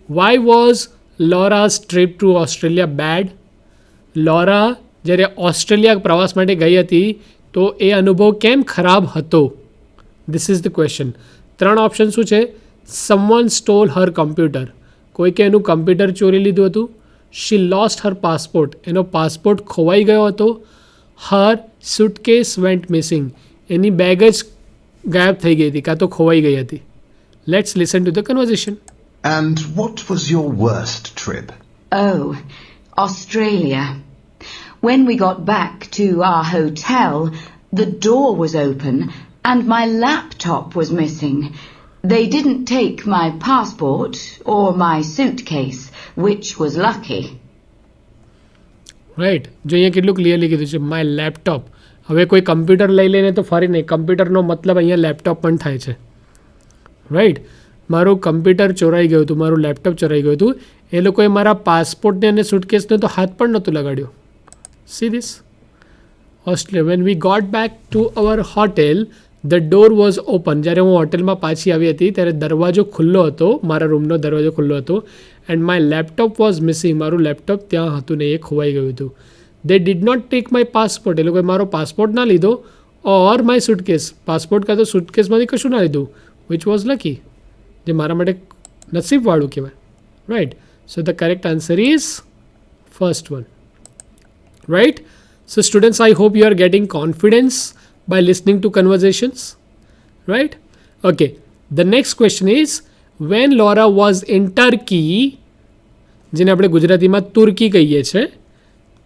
Speaker 2: Why was Laura's trip to Australia bad? Laura જ્યારે Australia પ્રવાસ માટે ગઈ હતી તો એ અનુભવ કેમ ખરાબ હતો? This is the question. 3 option શું છે? સમવન સ્ટોલ હર કમ્પ્યુટર, કોઈકે એનું કમ્પ્યુટર ચોરી લીધું હતું. શી લોસ્ટ હર પાસપોર્ટ, એનો પાસપોર્ટ ખોવાઈ ગયો હતો. હર સુટકેસ વેન્ટ મિસિંગ, એની બેગ જ ગાયબ થઈ ગઈ હતી, કાં તો ખોવાઈ ગઈ હતી. Let's listen to the conversation.
Speaker 3: And what was your worst trip?
Speaker 1: Oh, Australia. When we got back to our hotel, the door was open and my laptop was missing. They didn't take my passport or my suitcase, which was lucky.
Speaker 2: Right. જો અહીંયા કેટલું clearly કીધું છે, my laptop. હવે કોઈ computer લઈ લઈને તો ફરી નહીં, કમ્પ્યુટરનો મતલબ અહીંયા લેપટોપ પણ થાય છે. રાઈટ. મારું કમ્પ્યુટર ચોરાઈ ગયું હતું, મારું લેપટોપ ચોરાઈ ગયું હતું. એ લોકોએ મારા પાસપોર્ટને અને સુટકેસને તો હાથ પણ નહોતું લગાડ્યો. See this. Australia. When we got back to our hotel the door was open. જ્યારે હું હોટેલમાં પાછી આવી હતી ત્યારે દરવાજો ખુલ્લો હતો, મારા રૂમનો દરવાજો ખુલ્લો હતો. And my laptop was missing, મારું લેપટોપ ત્યાં હતું ને એ ખોવાઈ ગયું હતું. They did not take my passport, એ લોકોએ મારો પાસપોર્ટ ના લીધો. ઓર માય સુટકેસ, પાસપોર્ટ કાં તો સુટકેસમાંથી કશું ના લીધું. વિચ વોઝ લકી, જે મારા માટે નસીબવાળું કહેવાય. Right. So the correct answer is first one. Right. So students, I hope you are getting confidence by listening to conversations, right? Okay, the next question is, when Laura was in Turkey, જેને આપણે ગુજરાતીમાં તુર્કી કહીએ છીએ,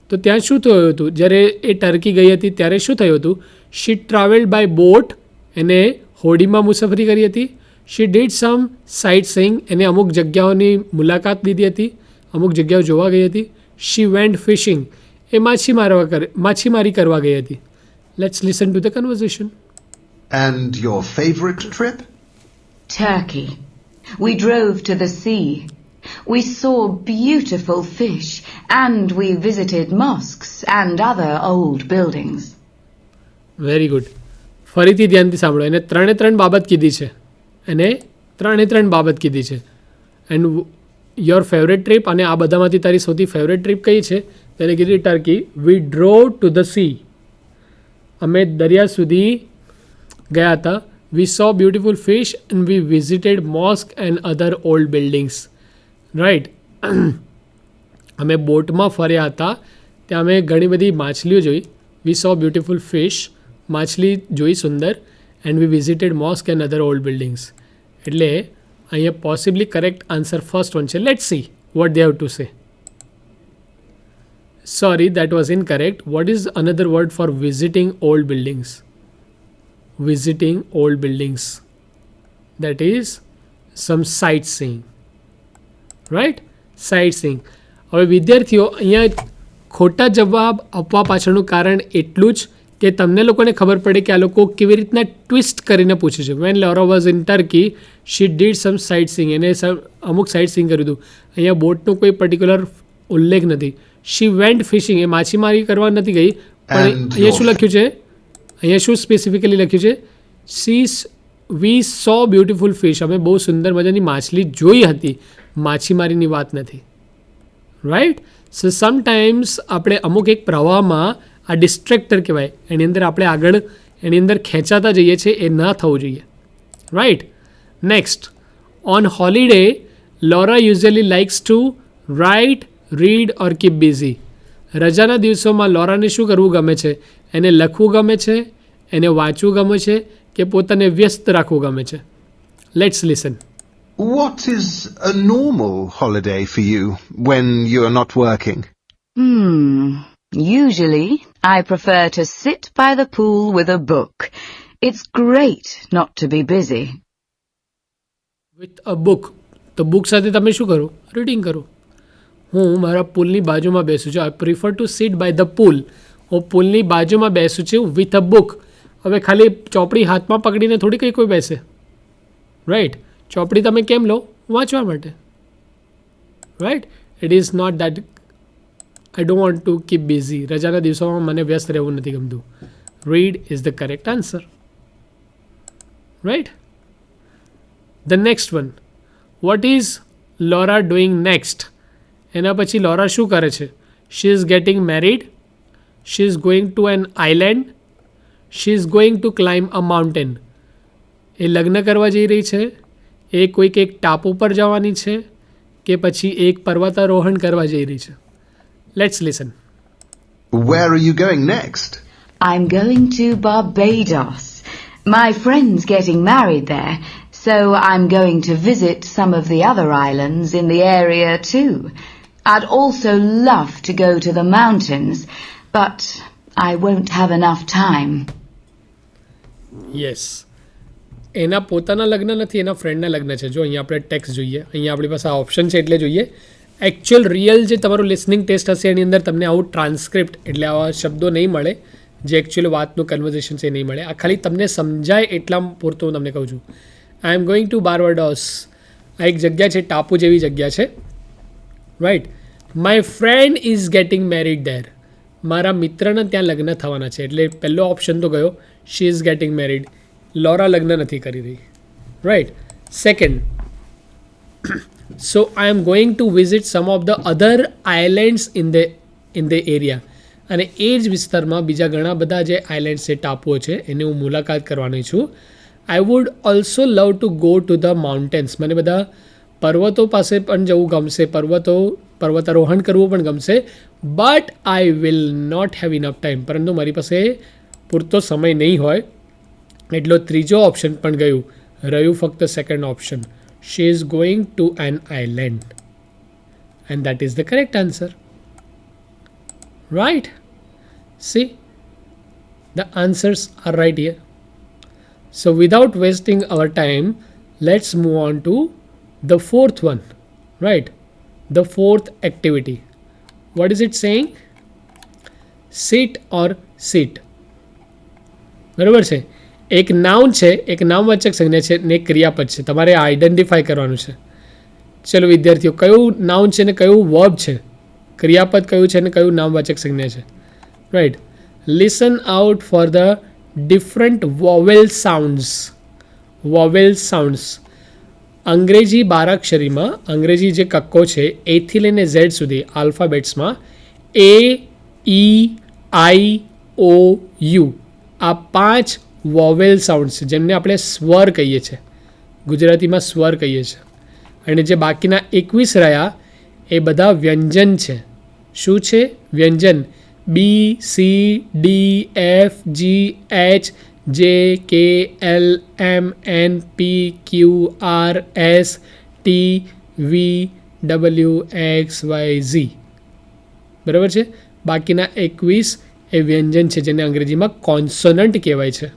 Speaker 2: તો ત્યાં શું થયું હતું? જ્યારે એ ટર્કી ગઈ હતી ત્યારે શું થયું હતું? શી ટ્રાવેલ્ડ બાય બોટ, એને હોડીમાં મુસાફરી કરી હતી. She did some sightseeing, એને અમુક જગ્યાઓની મુલાકાત લીધી હતી, અમુક જગ્યાઓ જોવા ગઈ હતી. શી વેન્ટ ફિશિંગ, એ માછીમારી કરવા ગઈ હતી. Let's listen to the conversation.
Speaker 3: And your favourite trip?
Speaker 1: Turkey. We drove to the sea. We saw beautiful fish and we visited mosques and other old buildings.
Speaker 2: Very good. ફરીથી ધ્યાનથી સાંભળો. એને 3 બાબત કીધી છે. એને 3 બાબત કીધી છે. એન્ડ યોર ફેવરેટ ટ્રીપ, અને આ બધામાંથી તારી સૌથી ફેવરેટ ટ્રીપ કઈ છે? તેને કીધી Turkey. We drove to the sea, અમે દરિયા સુધી ગયા હતા. We saw beautiful fish and we visited mosque and other old buildings. Right. અમે બોટમાં ફર્યા હતા, ત્યાં અમે ઘણી બધી માછલીઓ જોઈ. વી સો બ્યુટિફુલ ફિશ, માછલી જોઈ સુંદર. And we visited mosque and other old buildings. એટલે અહીંયા possibly correct answer first one છે. Let's see what they have to say. Sorry, that was incorrect. What is another word for visiting old buildings? Visiting old buildings. That is some sightseeing. Right? Sightseeing. હવે વિદ્યાર્થીઓ અહીંયા ખોટા જવાબ આપવા પાછળનું કારણ એટલું જ કે તમને લોકોને ખબર પડે કે આ લોકો કેવી રીતના ટ્વિસ્ટ કરીને પૂછે છે. When Laura was in Turkey she did some sightseeing, એને અમુક સાઇટ સિંગ કર્યું હતું. અહીંયા બોટનો કોઈ પર્ટિક્યુલર ઉલ્લેખ નથી. શી વેન્ટ ફિશિંગ, એ માછીમારી કરવા નથી ગઈ, પણ અહીંયા શું લખ્યું છે, અહીંયા શું સ્પેસિફિકલી લખ્યું છે, વી સો બ્યુટિફુલ ફિશ, અમે બહુ સુંદર મજાની માછલી જોઈ હતી, માછીમારીની વાત નથી. રાઈટ. સો સમટાઈમ્સ આપણે અમુક એક પ્રવાહમાં આ ડિસ્ટ્રેક્ટર કહેવાય, એની અંદર આપણે આગળ એની અંદર ખેંચાતા જઈએ છીએ, એ ના થવું જોઈએ. Right. Next, on holiday Laura usually likes to write, read or keep busy. રજાના દિવસોમાં લોરાને શું કરવું ગમે છે? એને લખવું ગમે છે, એને વાંચવું ગમે છે, કે પોતાને વ્યસ્ત રાખવું ગમે છે? Let's listen.
Speaker 3: What is a normal holiday for you when you are not working?
Speaker 1: Usually, I prefer to sit by the pool with a book. It's great not to be busy.
Speaker 2: With a book. તો book સાથે તમે શું કરો? Reading કરો. હું મારા પુલની બાજુમાં બેસું છું. I prefer to sit by the pool. હું પુલની બાજુમાં બેસું છું વિથ અ બુક. હવે ખાલી ચોપડી હાથમાં પકડીને થોડી કોઈ બેસે. રાઈટ. ચોપડી તમે કેમ લો? વાંચવા માટે. Right. It is not that I don't want to keep busy. રજાના દિવસોમાં મને વ્યસ્ત રહેવું નથી ગમતું. Read is the correct answer. Right. The next one, what is Laura doing next? એના પછી લોરા શું કરે છે? She is getting married, she is going to an island, she is going to climb a mountain. એ લગ્ન કરવા જઈ રહી છે, એ કોઈક એક ટાપુ પર જવાની છે, કે પછી એક પર્વતારોહણ કરવા જઈ રહી છે? Let's listen.
Speaker 3: Where are you going next?
Speaker 1: I'm going to Barbados. My friend's getting married there, so I'm going to visit some of the other islands in the area too. I'd also love to go to the mountains, but I won't have enough time.
Speaker 2: Yes. એના પોતાના લગ્ન નથી, એના ફ્રેન્ડના લગ્ન છે. જો અહીંયા આપણે ટેક્સ્ટ જોઈએ, અહીંયા આપણી પાસે આ ઓપ્શન છે એટલે જોઈએ. એકચ્યુઅલ રિયલ જે તમારું લિસનિંગ ટેસ્ટ હશે એની અંદર તમને આવું ટ્રાન્સક્રિપ્ટ એટલે આવા શબ્દો નહીં મળે, જે એકચ્યુઅલ વાતનું કન્વર્ઝેશન છે એ નહીં મળે. આ ખાલી તમને સમજાય એટલા પૂરતું હું તમને કહું છું. આઈ એમ ગોઈંગ ટુ બાર્બાડોસ. આ એક જગ્યા છે, ટાપુ જેવી જગ્યા છે. Right. My friend is getting married there. મારા મિત્રના ત્યાં લગ્ન થવાના છે, એટલે પહેલો ઓપ્શન તો ગયો, she is getting married. Laura લગ્ન નથી કરી રહી. Right. Second, so I am going to visit some of the other islands in the area. અને એ જ વિસ્તારમાં બીજા ઘણા બધા જે આઇલેન્ડ્સ છે, ટાપુઓ છે, એની હું મુલાકાત કરવાની છું. I would also love to go to the mountains. મને બધા પર્વતો પાસે પણ જવું ગમશે, પર્વતારોહણ કરવું પણ ગમશે. But I will not have enough time. પરંતુ મારી પાસે પૂરતો સમય નહીં હોય. એટલો ત્રીજો ઓપ્શન પણ ગયું, રહ્યું ફક્ત second option. She is going to an island. And that is the correct answer. Right. See, the answers are right here. So without wasting our time, let's move on to the fourth one, right? The fourth activity. What is it saying? Sit or sit. બરાબર છે. એક noun છે, એક નામવાચક સંજ્ઞા છે ને એક ક્રિયાપદ છે. તમારે આઈડેન્ટિફાઈ કરવાનું છે. ચલો વિદ્યાર્થીઓ, કયું નાઉન છે ને કયું વર્બ છે? ક્રિયાપદ કયું છે ને કયું નામવાચક સંજ્ઞા છે? Right. Listen out for the different vowel sounds. Vowel sounds. અંગ્રેજી બારાક્ષરીમાં, અંગ્રેજી જે કક્કો છે એથી લઈને ઝેડ સુધી આલ્ફાબેટ્સમાં એ, ઈ, આઈ, ઓ, યુ આ 5 વોવેલ સાઉન્ડ્સ છે, જેમને આપણે સ્વર કહીએ છીએ. ગુજરાતીમાં સ્વર કહીએ છીએ. અને જે બાકીના 21 રહ્યા એ બધા વ્યંજન છે. શું છે? વ્યંજન. બી, સી, ડી, એફ, જી, એચ, જે, કે, એલ, એમ, એન, પી, ક્યુ, આર, એસ, ટી, વી, ડબલ્યુ, એક્સ, વાય, ઝી. બરાબર છે. બાકીના 21 એ વ્યંજન છે, જેને અંગ્રેજીમાં કોન્સોનન્ટ કહેવાય છે.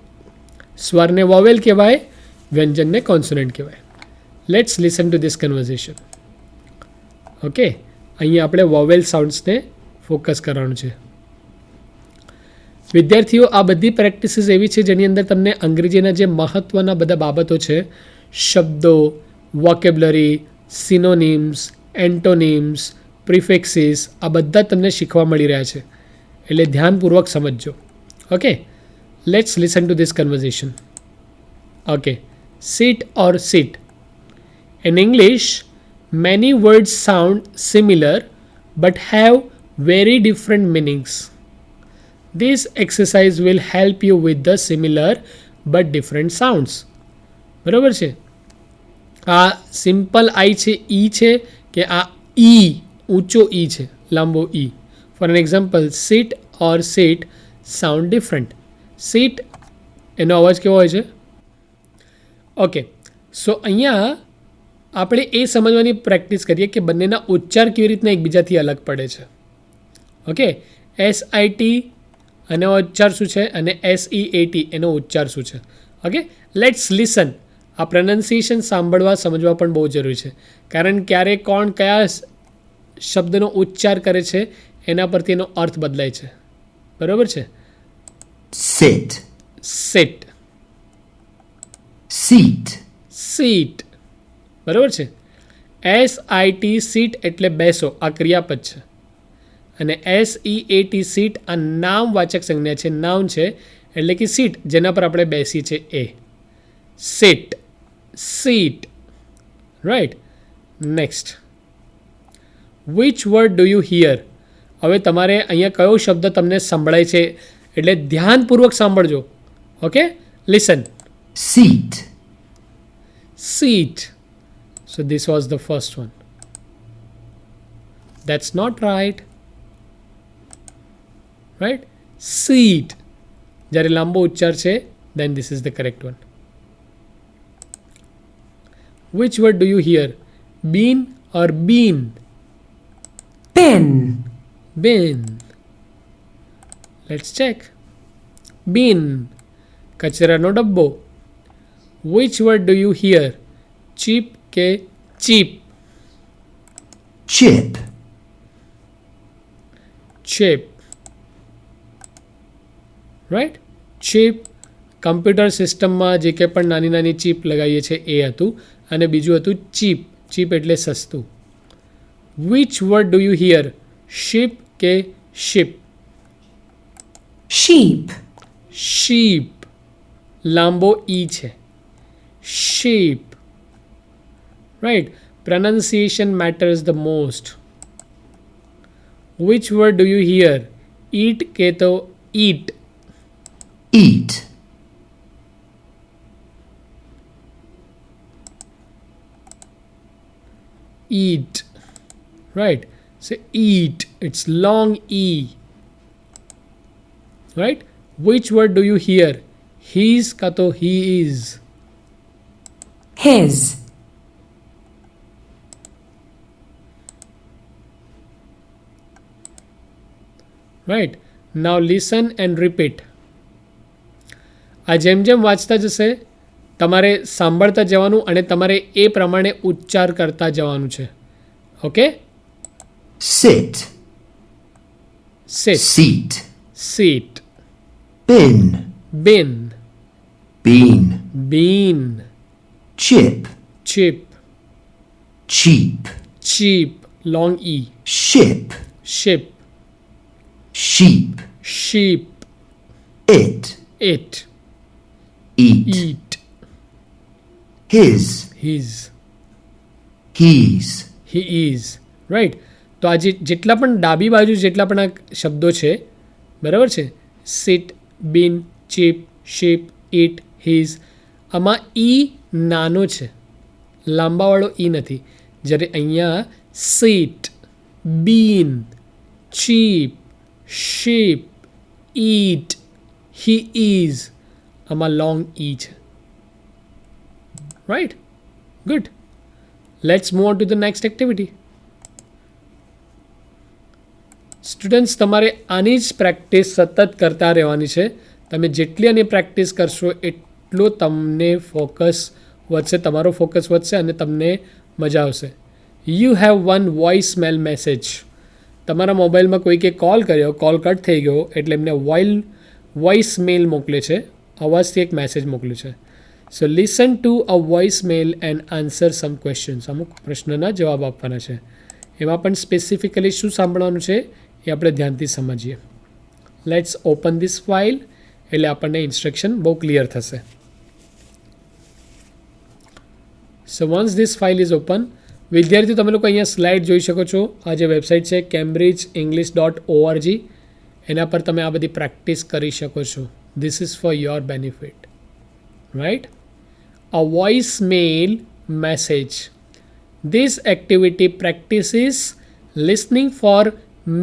Speaker 2: સ્વરને વોવેલ કહેવાય, વ્યંજનને કોન્સોનન્ટ કહેવાય. Let's listen two this conversion. Okay, અહીંયા આપણે વોવેલ સાઉન્ડ્સને ફોકસ કરવાનું છે. વિદ્યાર્થીઓ, આ બધી પ્રેક્ટિસીસ એવી છે જેની અંદર તમને અંગ્રેજીના જે મહત્ત્વના બધા બાબતો છે, શબ્દો, વોકેબ્લરી, સિનોનિમ્સ, એન્ટોનિમ્સ, પ્રિફિક્સીસ, આ બધા તમને શીખવા મળી રહ્યા છે. એટલે ધ્યાનપૂર્વક સમજજો. Okay, let's listen two this conversion. Okay, sit or sit. In English, many words sound similar but have very different meanings. This exercise will help you with the similar but different sounds. બરાબર છે? આ simple આઈ છે, ઈ છે, કે આ ઈ ઊંચો ઈ છે, લાંબો ઈ. For an example, sit or sit sound different. sit એનો અવાજ કેવો હોય છે? ઓકે, સો અહીંયા આપણે એ સમજવાની પ્રેક્ટિસ કરીએ કે બંનેના ઉચ્ચાર કેવી રીતના એકબીજાથી અલગ પડે છે. ઓકે, SIT એનો ઉચ્ચાર શું છે અને SEAT એનો ઉચ્ચાર શું છે? Okay, let's listen. આ પ્રોનાઉન્સિએશન સાંભળવા સમજવા પણ બહુ જરૂરી છે, કારણ ક્યારે કોણ કયા શબ્દનો ઉચ્ચાર કરે છે એના પરથી એનો અર્થ બદલાય છે. બરાબર છે?
Speaker 4: sit,
Speaker 2: sit,
Speaker 4: seat,
Speaker 2: seat. બરાબર છે? SIT સીટ એટલે બેસો, આ ક્રિયાપદ છે. અને SEAT સીટ આ નામવાચક સંજ્ઞા છે, નાઉન છે, એટલે કે સીટ જેના પર આપણે બેસી છે એ. sit, seat. Right. Next, which word do you hear? હવે તમારે અહીંયા કયો શબ્દ તમને સંભળાય છે એટલે ધ્યાનપૂર્વક સાંભળજો. Okay, listen.
Speaker 4: seat,
Speaker 2: seat. So this was the first one. That's not right. Right? Seat. જ્યારે લાંબો ઉચ્ચાર છે, then this is the correct one. Which word do you hear? Bean or bean?
Speaker 4: bin,
Speaker 2: Bin. Let's check. Bin. કચરાનો ડબ્બો. Which word do you hear? Cheap કે cheap?
Speaker 4: chip,
Speaker 2: Chip. Right? Chip computer સિસ્ટમમાં જે કંઈ પણ નાની નાની chip લગાવીએ છીએ એ હતું, અને બીજું હતું ચીપ. ચીપ એટલે સસ્તું. Which word do you hear? Sheep કે શીપ?
Speaker 4: sheep,
Speaker 2: sheep. લાંબો ઈ છે, sheep. Right? pronunciation matters the most. which word do you hear? eat કે તો eat?
Speaker 4: eat,
Speaker 2: Eat. Right? Say eat. It's long E. Right? Which word do you hear? His ka to he is?
Speaker 4: his,
Speaker 2: Right? Now listen and repeat. આ જેમ જેમ વાંચતા જશે તમારે સાંભળતા જવાનું અને તમારે એ પ્રમાણે ઉચ્ચાર કરતા જવાનું છે. Okay?
Speaker 4: sit,
Speaker 2: Sit.
Speaker 4: seat,
Speaker 2: Seat.
Speaker 4: bin,
Speaker 2: Bin.
Speaker 4: bean,
Speaker 2: Bean.
Speaker 4: chip,
Speaker 2: Chip.
Speaker 4: cheap,
Speaker 2: Cheap. Long E.
Speaker 4: ship,
Speaker 2: Ship.
Speaker 4: sheep,
Speaker 2: Sheep.
Speaker 4: it,
Speaker 2: It.
Speaker 4: eat,
Speaker 2: Eat.
Speaker 4: his,
Speaker 2: His.
Speaker 4: he's,
Speaker 2: He is. Right? તો આજે જેટલા પણ ડાબી બાજુ જેટલા પણ આ શબ્દો છે, બરાબર છે? Sit, bin, chip, ship, it, his, આમાં ઈ નાનો છે, લાંબાવાળો ઈ નથી. જ્યારે અહીંયા seat, bean, chip, sheep, eat, he is, આમાં લોંગ ઈ છે. Right? Good. Let's move on to the next activity. Students તમારે આની જ પ્રેક્ટિસ સતત કરતા રહેવાની છે. તમે જેટલી આની પ્રેક્ટિસ કરશો એટલો તમને ફોકસ વધશે, તમારો ફોકસ વધશે અને તમને મજા આવશે. You have one voice mail message. તમારા મોબાઈલમાં કોઈકે કોલ કર્યો, કોલ કટ થઈ ગયો એટલે એમને વોઇસ મેલ મોકલે છે, અવાજથી એક મેસેજ મોકલ્યો છે. So listen to a voice mail and answer some questions. અમુક પ્રશ્નના જવાબ આપવાના છે. એમાં પણ સ્પેસિફિકલી શું સાંભળવાનું છે એ આપણે ધ્યાનથી સમજીએ. લેટ્સ ઓપન ધીસ ફાઇલ એટલે આપણને ઇન્સ્ટ્રક્શન બહુ ક્લિયર થશે. સો once this file is open, વિદ્યાર્થીઓ તમે લોકો અહીંયા સ્લાઇડ જોઈ શકો છો. આ જે વેબસાઇટ છે cambridgeenglish.org, એના પર તમે આ બધી પ્રેક્ટિસ કરી શકો છો. This is for your benefit, right? A voice mail message. This activity practices listening for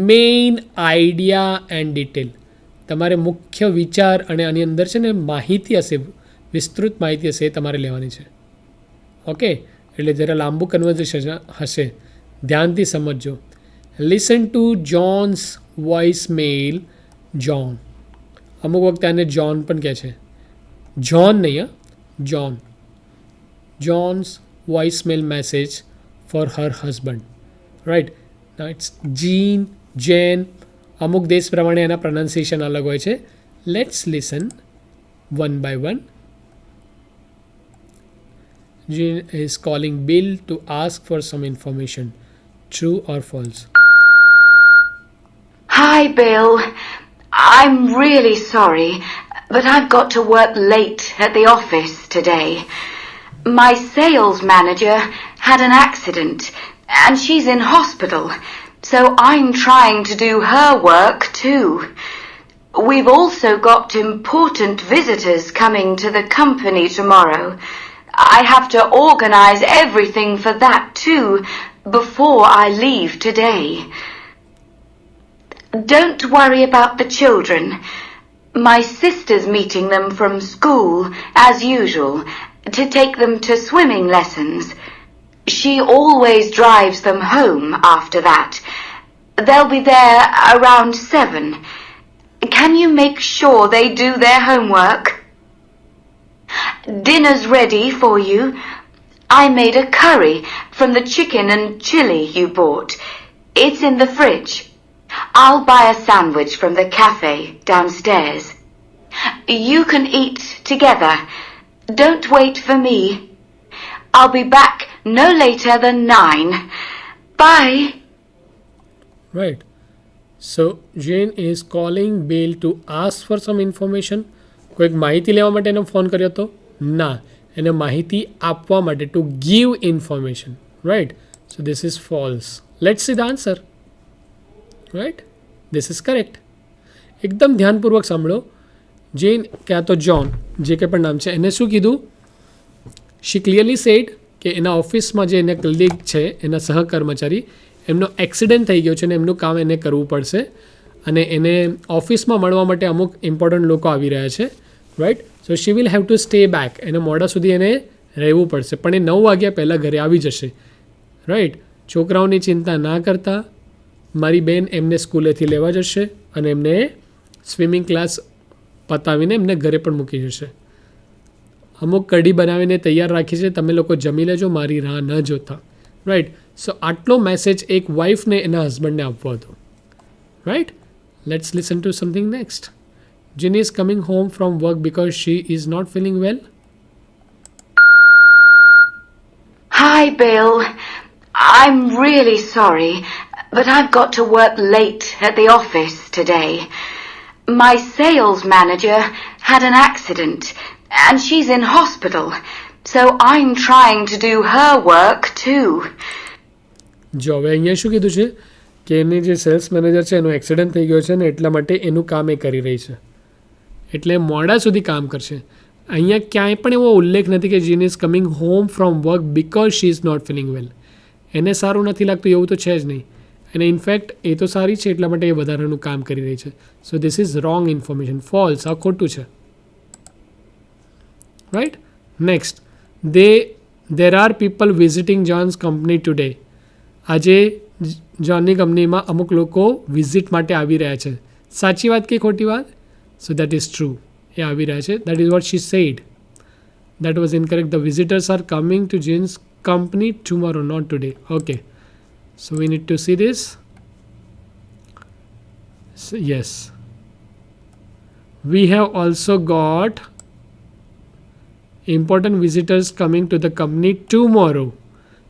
Speaker 2: main idea and detail. તમારે મુખ્ય વિચાર અને આની અંદર છે ને માહિતી હશે, વિસ્તૃત માહિતી હશે, એ તમારે લેવાની છે. ઓકે, એટલે જરા લાંબુ કન્વર્ઝેશન હશે, ધ્યાનથી સમજજો. Listen to John's voice mail. John, અમુક વખતે આને જોન પણ કહે છે, જોન નહીં, John. John's voicemail message for her husband, right? Now it's Jean, Jane. અમુક દેશ પ્રમાણે એના pronunciation અલગ હોય છે. Let's listen one by one. Jean is calling Bill to ask for some information. True or false?
Speaker 1: Hi, Bill. I'm really sorry, but I've got to work late at the office today. My sales manager had an accident and she's in hospital, so I'm trying to do her work too. We've also got important visitors coming to the company tomorrow. I have to organize everything for that too before I leave today. Don't worry about the children. My sister's meeting them from school as usual to take them to swimming lessons. She always drives them home after that. They'll be there around 7. Can you make sure they do their homework? Dinner's ready for you. I made a curry from the chicken and chili you bought. It's in the fridge. I'll buy a sandwich from the cafe downstairs. You can eat together. Don't wait for me. I'll be back no later than 9. Bye.
Speaker 2: Right. So Jane is calling Bill to ask for some information. કોઈક માહિતી લેવા માટે એને phone કર્યો હતો? ના, એને માહિતી આપવા માટે, to give information, right? So this is false. Let's see the answer, right? This is correct. એકદમ ધ્યાનપૂર્વક સાંભળો. જેન ક્યાં તો જોન, જે કંઈ પણ નામ છે, એને શું કીધું? શી ક્લિયરલી સેડ કે એના ઓફિસમાં જે એના કલીગ છે, એના સહકર્મચારી, એમનો એક્સિડન્ટ થઈ ગયો છે અને એમનું કામ એને કરવું પડશે અને એને ઓફિસમાં મળવા માટે અમુક ઇમ્પોર્ટન્ટ લોકો આવી રહ્યા છે, right? So she will have to stay back. એને મોડા સુધી એને રહેવું પડશે, પણ એ 9 વાગ્યા પહેલાં ઘરે આવી જશે, રાઈટ? છોકરાઓની ચિંતા ના કરતા મારી બેન એમને સ્કૂલેથી લેવા જશે અને એમને સ્વિમિંગ ક્લાસ પતાવીને એમને ઘરે પણ મૂકી જશે. અમુક કઢી બનાવીને તૈયાર રાખી છે, તમે લોકો જમી લેજો, મારી રાહ ન જોતા, રાઈટ? સો આટલો મેસેજ એક વાઈફને એના હસબન્ડને આપવો હતો, right? Let's listen two something next. Jin is coming home from work because she is not feeling well.
Speaker 1: Hi, Bill. I'm really sorry, but I've got to work late at the office today. My sales manager had an accident and she's in hospital, so I'm trying to do her work too.
Speaker 2: જો હવે અહીંયા શું કીધું છે કે એની જે sales manager છે એનો એક્સિડન્ટ થઈ ગયો છે ને એટલા માટે એનું કામ એ કરી રહી છે, એટલે મોડા સુધી કામ કરશે. અહીંયા ક્યાંય પણ એવો ઉલ્લેખ નથી કે Jean is coming home from work because she is not feeling well. એને સારું નથી લાગતું એવું તો છે જ નહીં, અને ઇનફેક્ટ એ તો સારી છે એટલા માટે એ વધારાનું કામ કરી રહી છે. સો this is wrong information, false, આ ખોટું છે, right? Next, there are people visiting Jones company today. આજે જોનની કંપનીમાં અમુક લોકો વિઝિટ માટે આવી રહ્યા છે. સાચી વાત કે ખોટી વાત? So that is true. એ આવી રહ્યા છે. That is what she said. That was incorrect. The visitors are coming to Jane's company tomorrow, not today. Okay. So we need to see this. So yes. We have also got important visitors coming to the company tomorrow.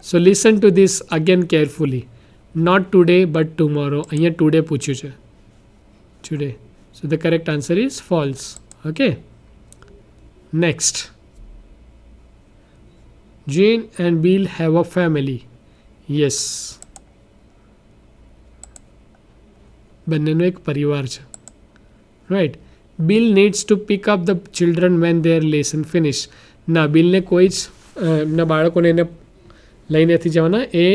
Speaker 2: So listen to this again carefully. Not today, but tomorrow. અહીંયા today પૂછ્યું છે. Today. So the correct answer is false. Okay. Next. Jane and Bill have a family. Yes. બંનેનો એક પરિવાર છે. Right. Bill needs to pick up the children when their lesson finish. ના, બિલને કોઈ જ એમના બાળકોને એને લઈને નથી જવાના. એ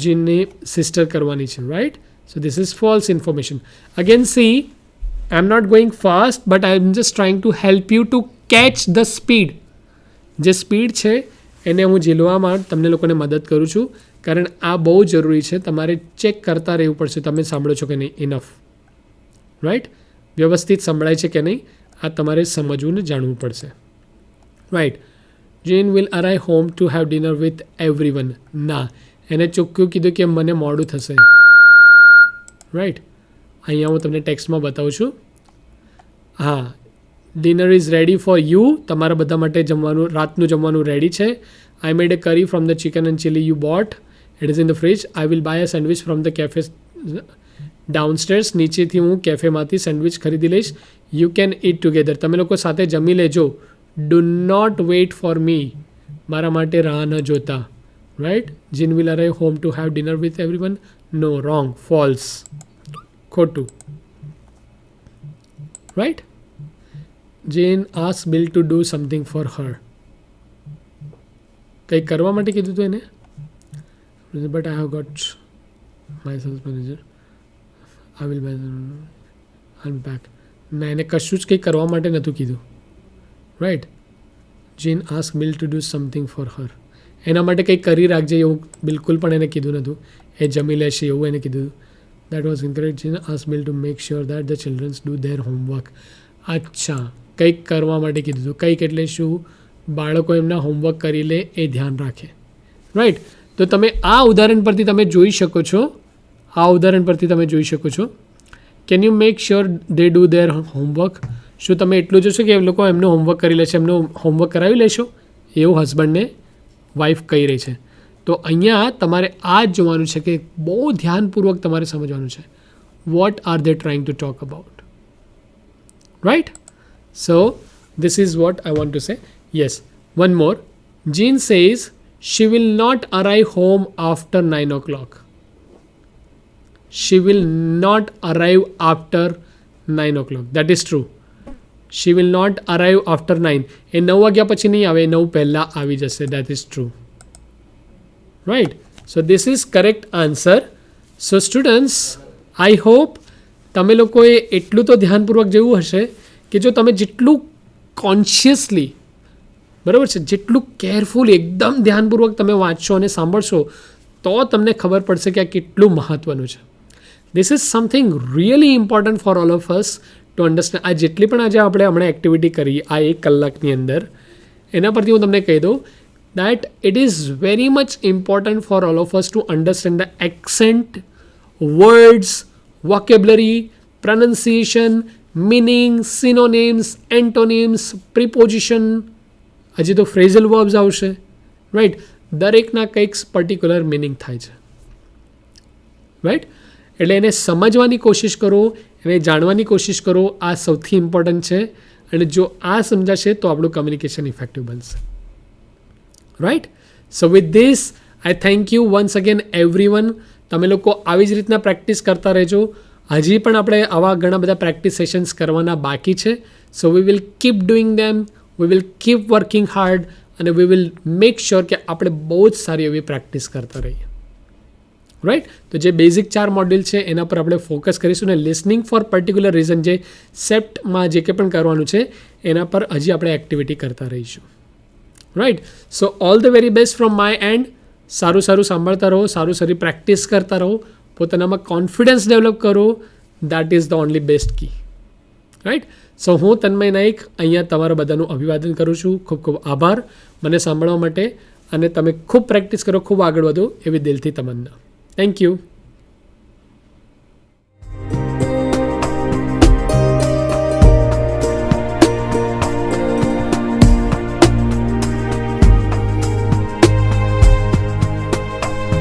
Speaker 2: જીનની સિસ્ટર કરવાની છે. Right. So this is false information. Again see, I am not going fast, but I am just trying to help you to catch the speed. જે સ્પીડ છે એને હું ઝીલવામાં તમને લોકોને મદદ કરું છું, કારણ આ બહુ જરૂરી છે. તમારે ચેક કરતા રહેવું પડશે તમે સાંભળો છો કે નહીં. ઇનફ. રાઈટ. વ્યવસ્થિત સંભળાય છે કે નહીં આ તમારે સમજવું ને જાણવું પડશે. Right. Jane will arrive home to have dinner with everyone. ના, એને ચોખ્ખું કીધું કે મને મોડું થશે. રાઈટ. અહીંયા હું તમને ટેક્સ્ટમાં બતાવું છું. હા, dinner is ready for you. તમારા બધા માટે જમવાનું, રાતનું જમવાનું રેડી છે. આઈ made a curry from the chicken and chilli you bought. It is in the fridge. I will buy a sandwich from the cafe downstairs. નીચેથી હું કેફેમાંથી સેન્ડવિચ ખરીદી લઈશ. You can eat together. તમે લોકો સાથે જમી લેજો. Do not wait for me. મારા માટે રાહ ન જોતા. Right. Jean will arrive home to have dinner with everyone. No, wrong, false, ખોટું. Right. Jen ask Bill to do something for her. કંઈક કરવા માટે કીધું હતું એને. But I have got my sales manager. I will unpack. ના, એને કશું જ કંઈ કરવા માટે નહોતું કીધું. Right. Jean ask Bill to do something for her. એના માટે કંઈક કરી રાખજે એવું બિલકુલ પણ એને કીધું નહોતું. એ જમી લેશે એવું એને કીધું. That was incorrect. Jean ask Bill to make sure that the childrens do their homework. અચ્છા, કંઈક કરવા માટે કીધું હતું. કંઈક એટલે શું? બાળકો એમના હોમવર્ક કરી લે એ ધ્યાન રાખે. રાઈટ. તો તમે આ ઉદાહરણ પરથી તમે જોઈ શકો છો. Can you make sure they do their homework. શું તમે એટલું જોશો કે એ લોકો એમનું હોમવર્ક કરી લેશે, એમનું હોમવર્ક કરાવી લેશો? એવું હસબન્ડને વાઈફ કહી રહી છે. તો અહીંયા તમારે આ જ જોવાનું છે કે બહુ ધ્યાનપૂર્વક તમારે સમજવાનું છે. What are they trying to talk about. Right. So this is what I want to say. Yes, one more. Jean says she will not arrive home after 9 o'clock. She will not arrive after 9 o'clock. That is true. She will not arrive after 9. એ 9 વાગ્યા પછી નહીં આવે, 9 પહેલાં આવી જશે. That is true. Right. So this is correct answer. So students, I hope તમે લોકોએ એટલું તો ધ્યાનપૂર્વક જેવું હશે કે જો તમે જેટલું કોન્શિયસલી, બરાબર છે, જેટલું કેરફુલી એકદમ ધ્યાનપૂર્વક તમે વાંચશો અને સાંભળશો તો તમને ખબર પડશે કે આ કેટલું મહત્ત્વનું છે. This is something really important for all of us to understand. આ જેટલી પણ આજે આપણે હમણાં એક્ટિવિટી કરી આ 1 કલાકની અંદર, એના પરથી હું તમને કહી દઉં that it is very much important for all of us to understand the accent, words, vocabulary, pronunciation, meaning, synonyms, antonyms, preposition. હજી તો phrasal verbs આવશે. રાઈટ. દરેકના કંઈક પર્ટિક્યુલર મિનિંગ થાય છે. રાઈટ. એટલે એને સમજવાની કોશિશ કરો, એને જાણવાની કોશિશ કરો. આ સૌથી ઇમ્પોર્ટન્ટ છે. અને જો આ સમજાશે તો આપણું કમ્યુનિકેશન ઇફેક્ટિવ બનશે. Right. So with this I thank you once again everyone. તમે લોકો આવી જ રીતના પ્રેક્ટિસ કરતા રહેજો. હજી પણ આપણે આવા ઘણા બધા પ્રેક્ટિસ સેશન્સ કરવાના બાકી છે. So we will keep doing them, we will keep working hard અને વી વિલ મેક શ્યોર કે આપણે બહુ જ સારી એવી પ્રેક્ટિસ કરતા રહીએ. રાઈટ. તો જે બેઝિક 4 મોડ્યુલ છે એના પર આપણે ફોકસ કરીશું. અને લિસનિંગ ફોર પર્ટિક્યુલર રીઝન જે સેપ્ટમાં જે કંઈ પણ કરવાનું છે એના પર હજી આપણે એક્ટિવિટી કરતા રહીશું. Right. So all the very best from my end. સારું સાંભળતા રહો, સારી પ્રેક્ટિસ કરતા રહો. પોતાનામાં કોન્ફિડન્સ ડેવલપ કરો. That is the only best key. Right. So હું તન્મય નાઈક અહીંયા તમારા બધાનું અભિવાદન કરું છું. ખૂબ ખૂબ આભાર મને સાંભળવા માટે, અને તમે ખૂબ પ્રેક્ટિસ કરો, ખૂબ આગળ વધો એવી દિલથી તમન્ના. Thank you.